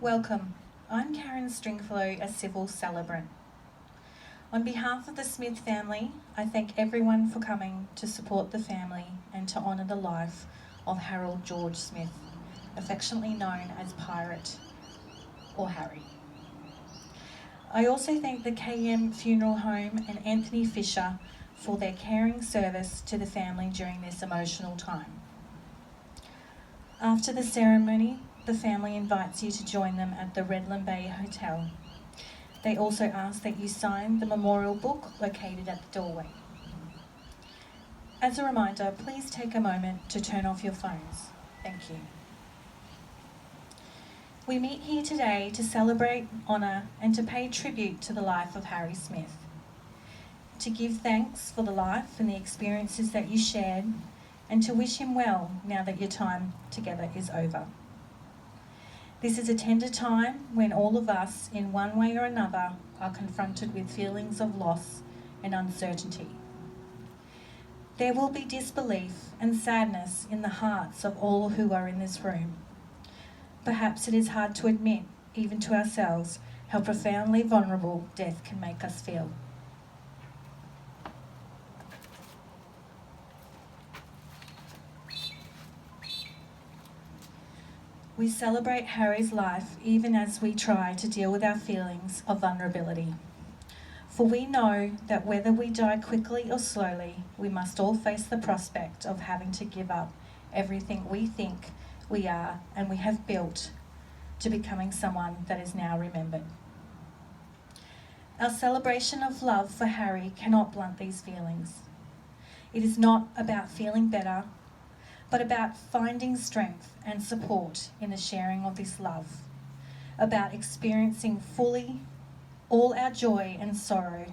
Welcome. I'm Karen Stringfellow, a civil celebrant. On behalf of the Smith family, I thank everyone for coming to support the family and to honour the life of Harold George Smith, affectionately known as Pirate or Harry. I also thank the KM Funeral Home and Anthony Fisher for their caring service to the family during this emotional time. After the ceremony, the family invites you to join them at the Redland Bay Hotel. They also ask that you sign the memorial book located at the doorway. As a reminder, please take a moment to turn off your phones. Thank you. We meet here today to celebrate, honour and to pay tribute to the life of Harry Smith. To give thanks for the life and the experiences that you shared, and to wish him well now that your time together is over. This is a tender time when all of us, in one way or another, are confronted with feelings of loss and uncertainty. There will be disbelief and sadness in the hearts of all who are in this room. Perhaps it is hard to admit, even to ourselves, how profoundly vulnerable death can make us feel. We celebrate Harry's life even as we try to deal with our feelings of vulnerability. For we know that whether we die quickly or slowly, we must all face the prospect of having to give up everything we think we are and we have built to becoming someone that is now remembered. Our celebration of love for Harry cannot blunt these feelings. It is not about feeling better, but about finding strength and support in the sharing of this love, about experiencing fully all our joy and sorrow,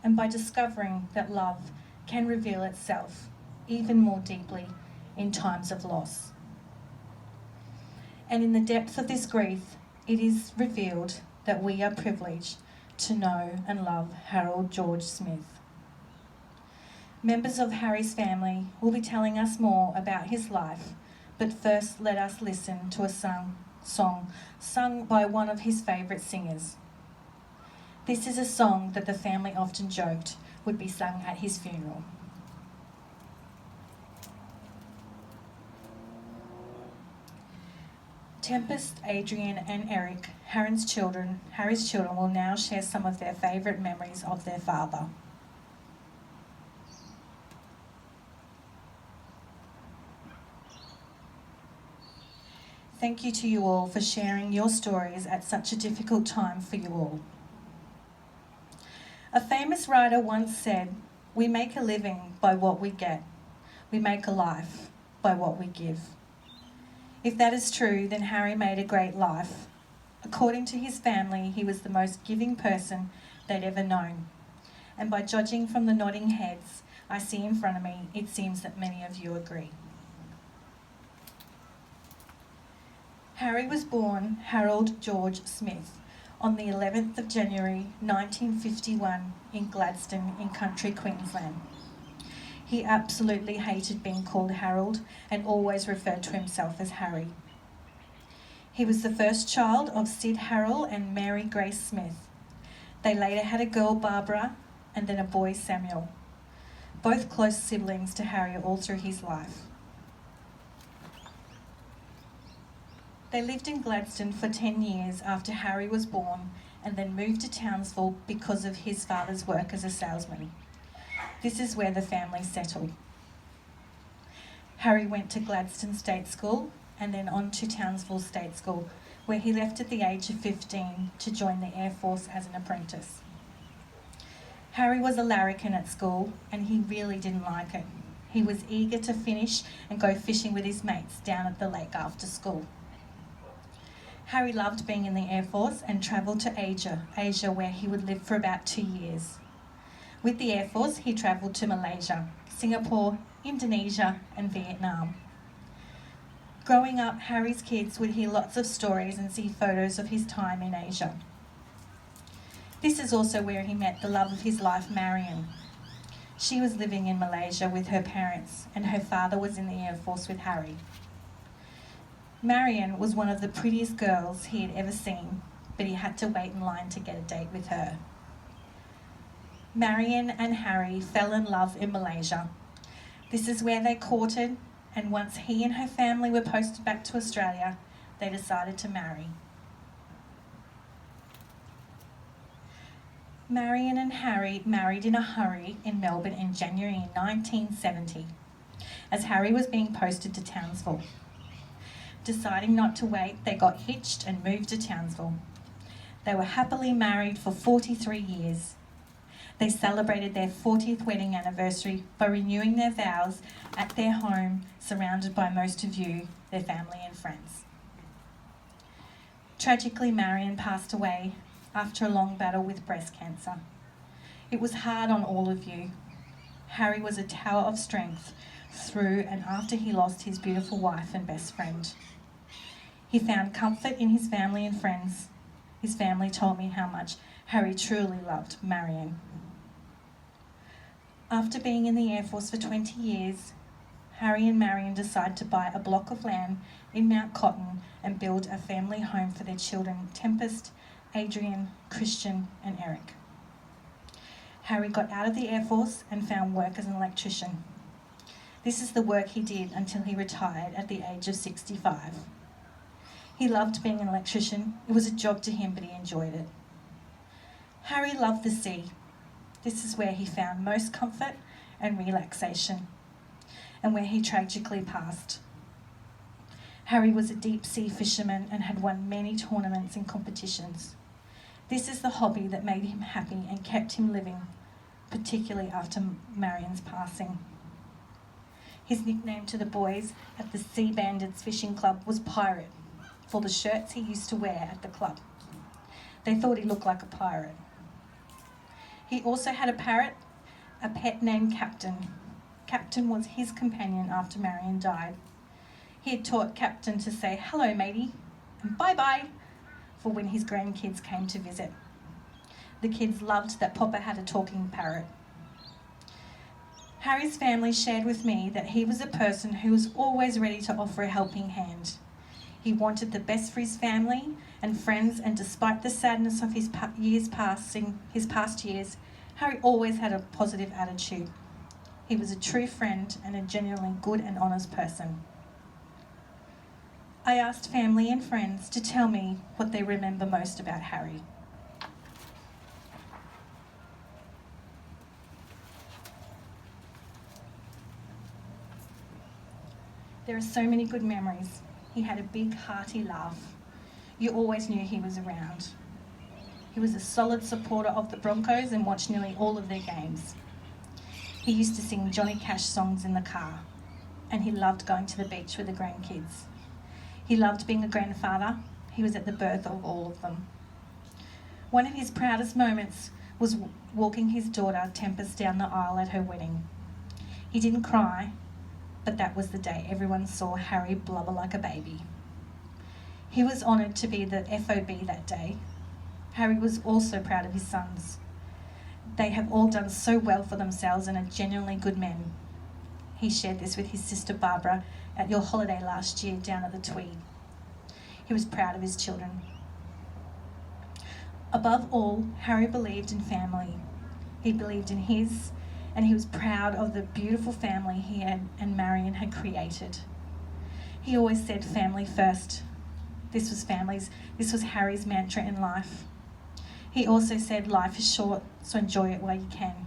and by discovering that love can reveal itself even more deeply in times of loss. And in the depth of this grief, it is revealed that we are privileged to know and love Harold George Smith. Members of Harry's family will be telling us more about his life, but first let us listen to a song sung by one of his favourite singers. This is a song that the family often joked would be sung at his funeral. Tempest, Adrian and Eric, Harry's children will now share some of their favourite memories of their father. Thank you to you all for sharing your stories at such a difficult time for you all. A famous writer once said, "We make a living by what we get. We make a life by what we give." If that is true, then Harry made a great life. According to his family, he was the most giving person they'd ever known. And by judging from the nodding heads I see in front of me, it seems that many of you agree. Harry was born Harold George Smith on the 11th of January 1951 in Gladstone in country Queensland. He absolutely hated being called Harold and always referred to himself as Harry. He was the first child of Sid Harrell and Mary Grace Smith. They later had a girl, Barbara, and then a boy, Samuel, both close siblings to Harry all through his life. They lived in Gladstone for 10 years after Harry was born and then moved to Townsville because of his father's work as a salesman. This is where the family settled. Harry went to Gladstone State School and then on to Townsville State School, where he left at the age of 15 to join the Air Force as an apprentice. Harry was a larrikin at school and he really didn't like it. He was eager to finish and go fishing with his mates down at the lake after school. Harry loved being in the Air Force and travelled to Asia where he would live for about 2 years. With the Air Force, he travelled to Malaysia, Singapore, Indonesia and Vietnam. Growing up, Harry's kids would hear lots of stories and see photos of his time in Asia. This is also where he met the love of his life, Marion. She was living in Malaysia with her parents and her father was in the Air Force with Harry. Marion was one of the prettiest girls he had ever seen, but he had to wait in line to get a date with her. Marion and Harry fell in love in Malaysia. This is where they courted, and once he and her family were posted back to Australia, they decided to marry. Marion and Harry married in a hurry in Melbourne in January 1970, as Harry was being posted to Townsville. Deciding not to wait, they got hitched and moved to Townsville. They were happily married for 43 years. They celebrated their 40th wedding anniversary by renewing their vows at their home, surrounded by most of you, their family and friends. Tragically, Marion passed away after a long battle with breast cancer. It was hard on all of you. Harry was a tower of strength through and after he lost his beautiful wife and best friend. He found comfort in his family and friends. His family told me how much Harry truly loved Marion. After being in the Air Force for 20 years, Harry and Marion decided to buy a block of land in Mount Cotton and build a family home for their children, Tempest, Adrian, Christian and Eric. Harry got out of the Air Force and found work as an electrician. This is the work he did until he retired at the age of 65. He loved being an electrician. It was a job to him, but he enjoyed it. Harry loved the sea. This is where he found most comfort and relaxation, and where he tragically passed. Harry was a deep sea fisherman and had won many tournaments and competitions. This is the hobby that made him happy and kept him living, particularly after Marion's passing. His nickname to the boys at the Sea Bandits Fishing Club was Pirate, for the shirts he used to wear at the club. They thought he looked like a pirate. He also had a parrot, a pet named Captain. Captain was his companion after Marion died. He had taught Captain to say hello matey and bye-bye for when his grandkids came to visit. The kids loved that Popper had a talking parrot. Harry's family shared with me that he was a person who was always ready to offer a helping hand. He wanted the best for his family and friends, and despite the sadness of his past years, Harry always had a positive attitude. He was a true friend and a genuinely good and honest person. I asked family and friends to tell me what they remember most about Harry. There are so many good memories. He had a big, hearty laugh. You always knew he was around. He was a solid supporter of the Broncos and watched nearly all of their games. He used to sing Johnny Cash songs in the car, and he loved going to the beach with the grandkids. He loved being a grandfather. He was at the birth of all of them. One of his proudest moments was walking his daughter, Tempest, down the aisle at her wedding. He didn't cry, but that was the day everyone saw Harry blubber like a baby. He was honoured to be the FOB that day. Harry was also proud of his sons. They have all done so well for themselves and are genuinely good men. He shared this with his sister Barbara at your holiday last year down at the Tweed. He was proud of his children. Above all, Harry believed in family. He believed in his, and he was proud of the beautiful family he and Marion had created. He always said family first. This was Harry's mantra in life. He also said life is short, so enjoy it while you can.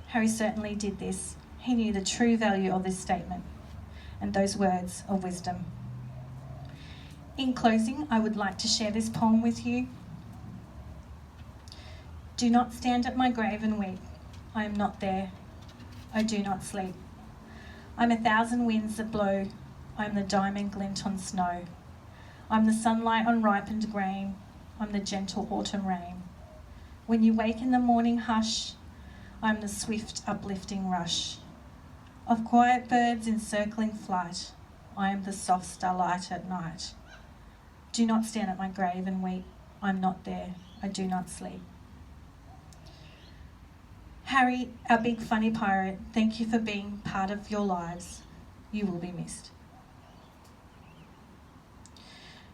Harry certainly did this. He knew the true value of this statement and those words of wisdom. In closing, I would like to share this poem with you. Do not stand at my grave and weep. I am not there. I do not sleep. I'm 1,000 winds that blow. I'm the diamond glint on snow. I'm the sunlight on ripened grain. I'm the gentle autumn rain. When you wake in the morning hush, I'm the swift uplifting rush of quiet birds in circling flight. I am the soft starlight at night. Do not stand at my grave and weep. I'm not there. I do not sleep. Harry, our big funny pirate, thank you for being part of your lives. You will be missed.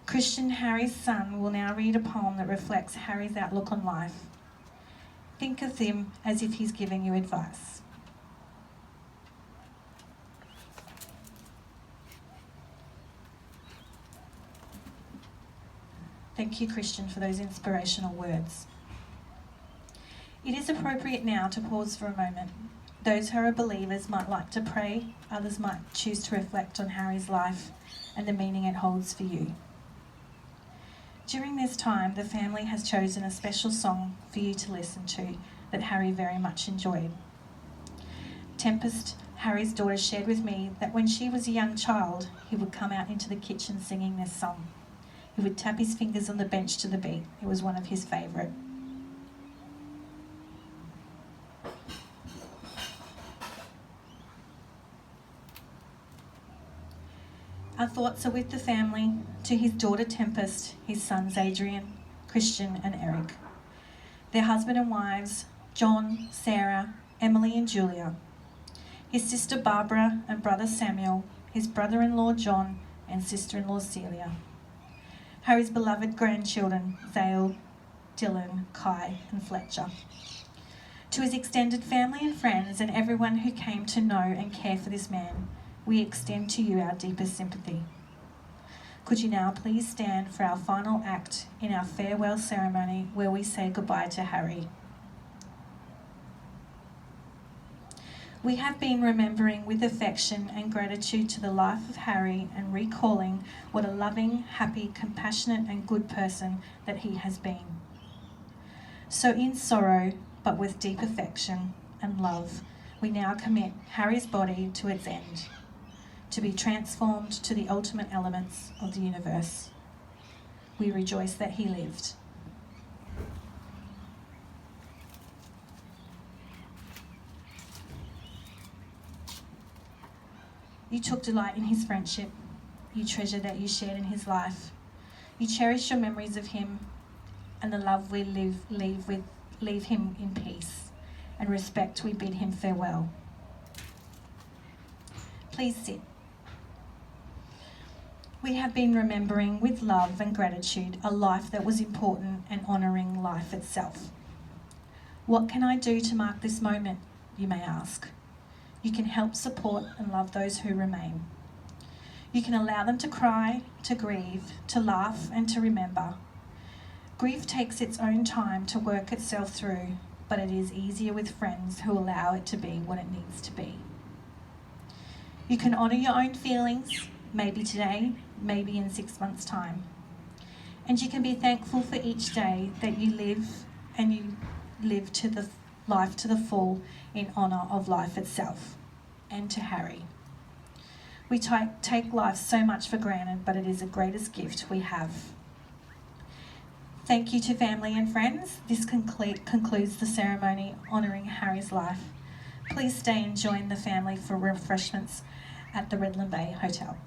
Christian, Harry's son, will now read a poem that reflects Harry's outlook on life. Think of him as if he's giving you advice. Thank you, Christian, for those inspirational words. It is appropriate now to pause for a moment. Those who are believers might like to pray, others might choose to reflect on Harry's life and the meaning it holds for you. During this time, the family has chosen a special song for you to listen to that Harry very much enjoyed. Tempest, Harry's daughter, shared with me that when she was a young child, he would come out into the kitchen singing this song. He would tap his fingers on the bench to the beat. It was one of his favourite. Our thoughts are with the family, to his daughter Tempest, his sons Adrian, Christian and Eric, their husband and wives, John, Sarah, Emily and Julia, his sister Barbara and brother Samuel, his brother-in-law John and sister-in-law Celia, Harry's beloved grandchildren, Zale, Dylan, Kai and Fletcher. To his extended family and friends and everyone who came to know and care for this man, we extend to you our deepest sympathy. Could you now please stand for our final act in our farewell ceremony where we say goodbye to Harry. We have been remembering with affection and gratitude to the life of Harry and recalling what a loving, happy, compassionate and good person that he has been. So in sorrow, but with deep affection and love, we now commit Harry's body to its end, to be transformed to the ultimate elements of the universe. We rejoice that he lived. You took delight in his friendship. You treasure that you shared in his life. You cherish your memories of him and the love we leave him in peace, and respect we bid him farewell. Please sit. We have been remembering with love and gratitude a life that was important and honouring life itself. What can I do to mark this moment, you may ask? You can help support and love those who remain. You can allow them to cry, to grieve, to laugh and to remember. Grief takes its own time to work itself through, but it is easier with friends who allow it to be what it needs to be. You can honour your own feelings, maybe today, maybe in 6 months' time. And you can be thankful for each day that you live and you live to the life to the full in honour of life itself. And to Harry. We take life so much for granted, but it is the greatest gift we have. Thank you to family and friends. This concludes the ceremony honouring Harry's life. Please stay and join the family for refreshments at the Redland Bay Hotel.